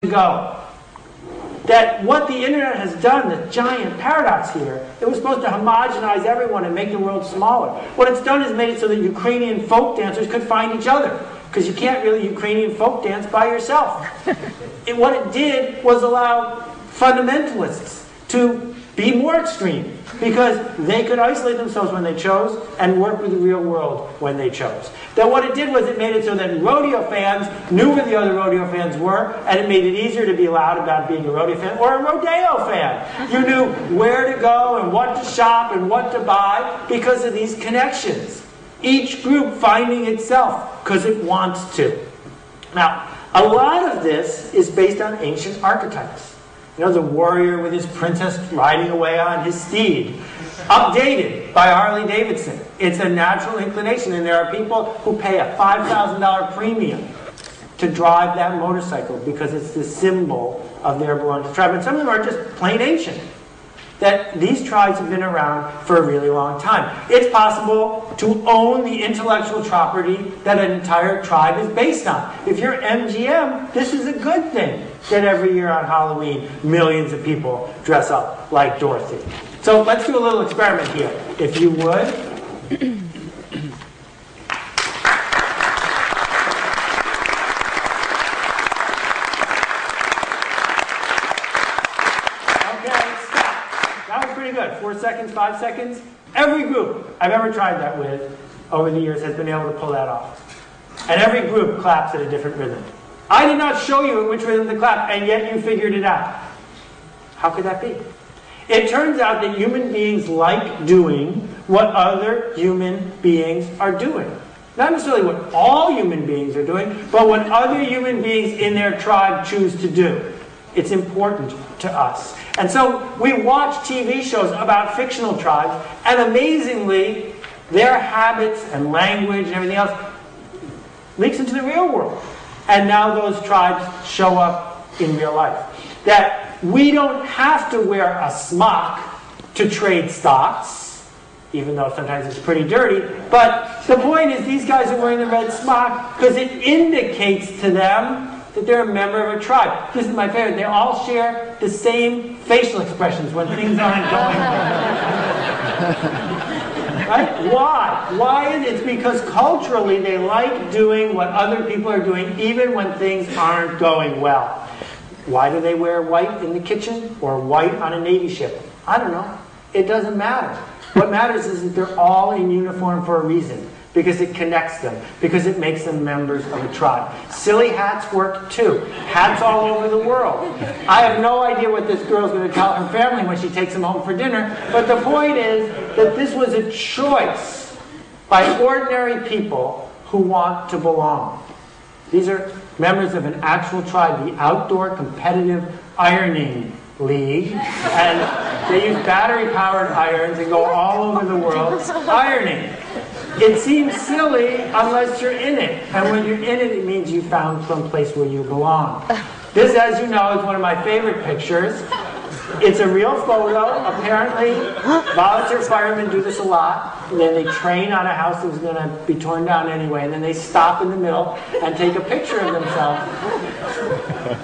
ago. That what the internet has done, the giant paradox here, it was supposed to homogenize everyone and make the world smaller. What it's done is made it so that Ukrainian folk dancers could find each other, because you can't really Ukrainian folk dance by yourself. What it did was allow fundamentalists to be more extreme, because they could isolate themselves when they chose and work with the real world when they chose. That what it did was it made it so that rodeo fans knew where the other rodeo fans were, and it made it easier to be loud about being a rodeo fan or a rodeo fan. You knew where to go and what to shop and what to buy because of these connections. Each group finding itself because it wants to. Now, a lot of this is based on ancient archetypes. You know, the warrior with his princess riding away on his steed. Updated by Harley Davidson. It's a natural inclination, and there are people who pay a $5,000 premium to drive that motorcycle because it's the symbol of their belonging to the tribe. And some of them are just plain ancient. That these tribes have been around for a really long time. It's possible to own the intellectual property that an entire tribe is based on. If you're MGM, this is a good thing that every year on Halloween, millions of people dress up like Dorothy. So let's do a little experiment here, if you would. Good. 4 seconds, 5 seconds. Every group I've ever tried that with over the years has been able to pull that off. And every group claps at a different rhythm. I did not show you at which rhythm to clap, and yet you figured it out. How could that be? It turns out that human beings like doing what other human beings are doing. Not necessarily what all human beings are doing, but what other human beings in their tribe choose to do. It's important to us. And so we watch TV shows about fictional tribes, and amazingly, their habits and language and everything else leaks into the real world. And now those tribes show up in real life. That we don't have to wear a smock to trade stocks, even though sometimes it's pretty dirty. But the point is, these guys are wearing the red smock because it indicates to them that they're a member of a tribe. This is my favorite. They all share the same facial expressions when things aren't going well. Right? Why? Why? It's because culturally they like doing what other people are doing even when things aren't going well. Why do they wear white in the kitchen or white on a Navy ship? I don't know. It doesn't matter. What matters is that they're all in uniform for a reason. Because it connects them. Because it makes them members of a tribe. Silly hats work too. Hats all over the world. I have no idea what this girl's going to tell her family when she takes them home for dinner. But the point is that this was a choice by ordinary people who want to belong. These are members of an actual tribe, the Outdoor Competitive Ironing League. And they use battery-powered irons and go all over the world ironing. It seems silly unless you're in it. And when you're in it, it means you found some place where you belong. This, as you know, is one of my favorite pictures. It's a real photo. Apparently, volunteer firemen do this a lot. And then they train on a house that was going to be torn down anyway. And then they stop in the middle and take a picture of themselves.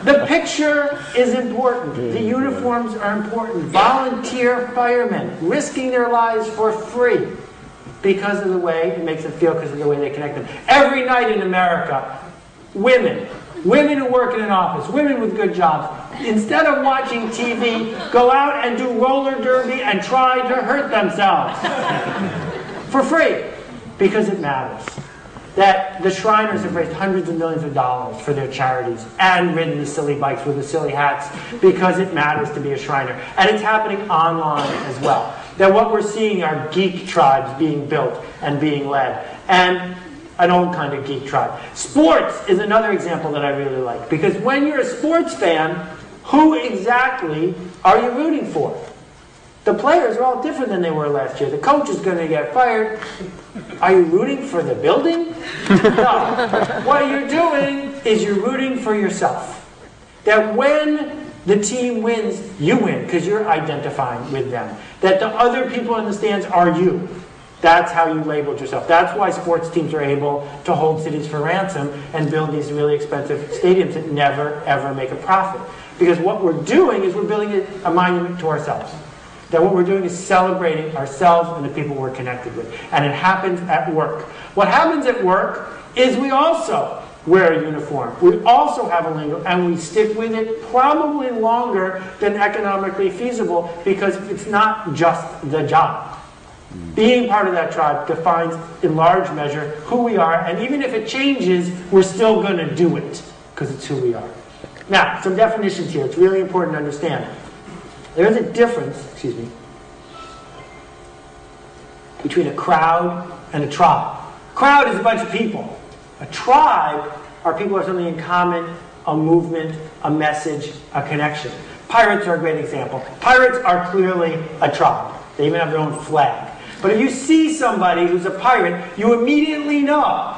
The picture is important. The uniforms are important. Volunteer firemen risking their lives for free. Because of the way it makes them feel, because of the way they connect them. Every night in America, women who work in an office, women with good jobs, instead of watching TV, go out and do roller derby and try to hurt themselves. For free. Because it matters. That the Shriners have raised hundreds of millions of dollars for their charities and ridden the silly bikes with the silly hats because it matters to be a Shriner. And it's happening online as well. That what we're seeing are geek tribes being built and being led. And an old kind of geek tribe. Sports is another example that I really like. Because when you're a sports fan, who exactly are you rooting for? The players are all different than they were last year. The coach is going to get fired. Are you rooting for the building? No. What you're doing is you're rooting for yourself. That when the team wins, you win because you're identifying with them. That the other people in the stands are you. That's how you labeled yourself. That's why sports teams are able to hold cities for ransom and build these really expensive stadiums that never, ever make a profit. Because what we're doing is we're building a monument to ourselves. That what we're doing is celebrating ourselves and the people we're connected with. And it happens at work. What happens at work is we also wear a uniform. We also have a lingo, and we stick with it probably longer than economically feasible because it's not just the job. Being part of that tribe defines, in large measure, who we are, and even if it changes, we're still going to do it because it's who we are. Now, some definitions here. It's really important to understand. There's a difference, between a crowd and a tribe. Crowd is a bunch of people. A tribe are people who have something in common, a movement, a message, a connection. Pirates are a great example. Pirates are clearly a tribe. They even have their own flag. But if you see somebody who's a pirate, you immediately know.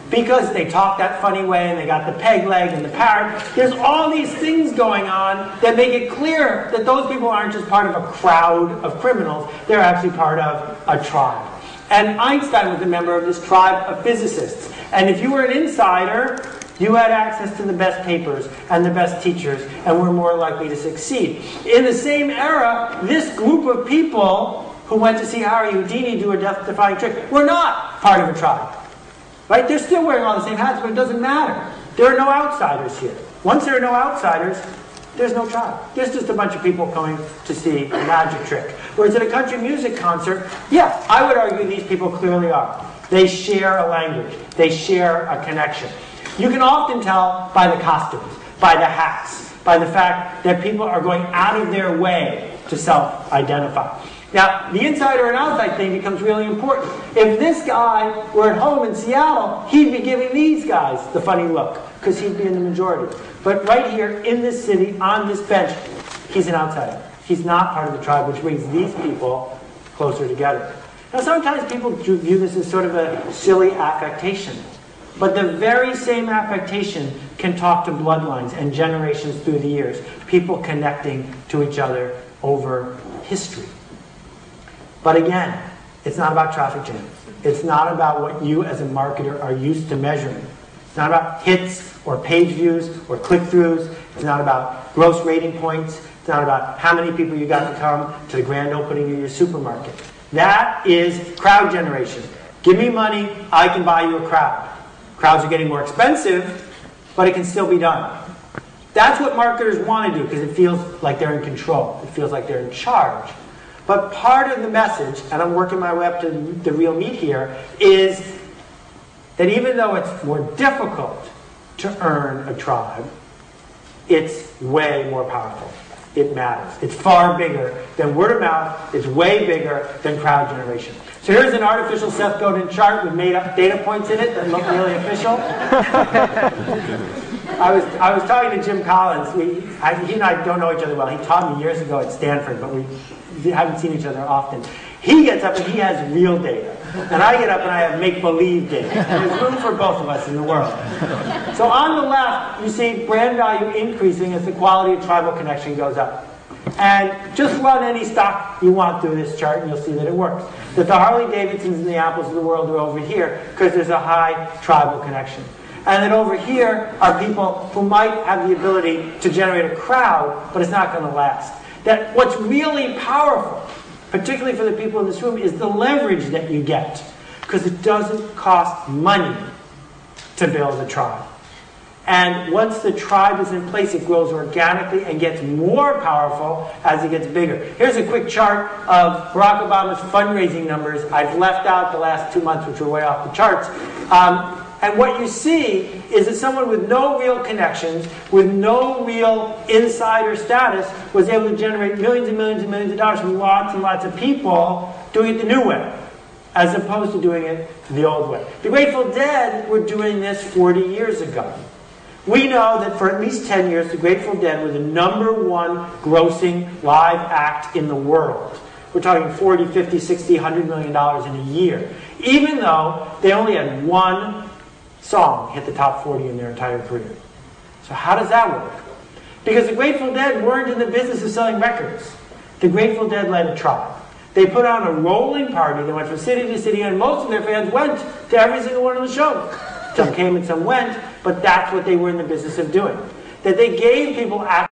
Because they talk that funny way, and they got the peg leg and the parrot. There's all these things going on that make it clear that those people aren't just part of a crowd of criminals. They're actually part of a tribe. And Einstein was a member of this tribe of physicists. And if you were an insider, you had access to the best papers and the best teachers and were more likely to succeed. In the same era, this group of people who went to see Harry Houdini do a death-defying trick were not part of a tribe. Right? They're still wearing all the same hats, but it doesn't matter. There are no outsiders here. Once there are no outsiders, there's no tribe. There's just a bunch of people coming to see a magic trick. Whereas at a country music concert, yeah, I would argue these people clearly are. They share a language. They share a connection. You can often tell by the costumes, by the hats, by the fact that people are going out of their way to self-identify. Now, the insider and outside thing becomes really important. If this guy were at home in Seattle, he'd be giving these guys the funny look, because he'd be in the majority. But right here, in this city, on this bench, he's an outsider. He's not part of the tribe, which brings these people closer together. Now, sometimes people view this as sort of a silly affectation. But the very same affectation can talk to bloodlines and generations through the years. People connecting to each other over history. But again, it's not about traffic jams. It's not about what you as a marketer are used to measuring. It's not about hits or page views or click-throughs. It's not about gross rating points. It's not about how many people you got to come to the grand opening of your supermarket. That is crowd generation. Give me money, I can buy you a crowd. Crowds are getting more expensive, but it can still be done. That's what marketers want to do because it feels like they're in control. It feels like they're in charge. But part of the message, and I'm working my way up to the real meat here, is that even though it's more difficult to earn a tribe, it's way more powerful. It matters. It's far bigger than word of mouth. It's way bigger than crowd generation. So here's an artificial Seth Godin chart with made-up data points in it that look really official. I was talking to Jim Collins. He and I don't know each other well. He taught me years ago at Stanford, but we haven't seen each other often. He gets up and he has real data. And I get up and I have make-believe data. And there's room for both of us in the world. So on the left, you see brand value increasing as the quality of tribal connection goes up. And just run any stock you want through this chart and you'll see that it works. That the Harley-Davidsons and the Apples of the world are over here because there's a high tribal connection. And then over here are people who might have the ability to generate a crowd, but it's not going to last. That what's really powerful, particularly for the people in this room, is the leverage that you get. Because it doesn't cost money to build a tribe. And once the tribe is in place, it grows organically and gets more powerful as it gets bigger. Here's a quick chart of Barack Obama's fundraising numbers. I've left out the last 2 months, which were way off the charts. And what you see is that someone with no real connections, with no real insider status, was able to generate millions and millions and millions of dollars from lots and lots of people doing it the new way, as opposed to doing it the old way. The Grateful Dead were doing this 40 years ago. We know that for at least 10 years, the Grateful Dead were the #1 grossing live act in the world. We're talking 40, 50, 60, $100 million in a year. Even though they only had one song hit the top 40 in their entire career. So how does that work? Because the Grateful Dead weren't in the business of selling records. The Grateful Dead led a tribe. They put on a rolling party. They went from city to city, and most of their fans went to every single one of the shows. Some came and some went, but that's what they were in the business of doing. That they gave people access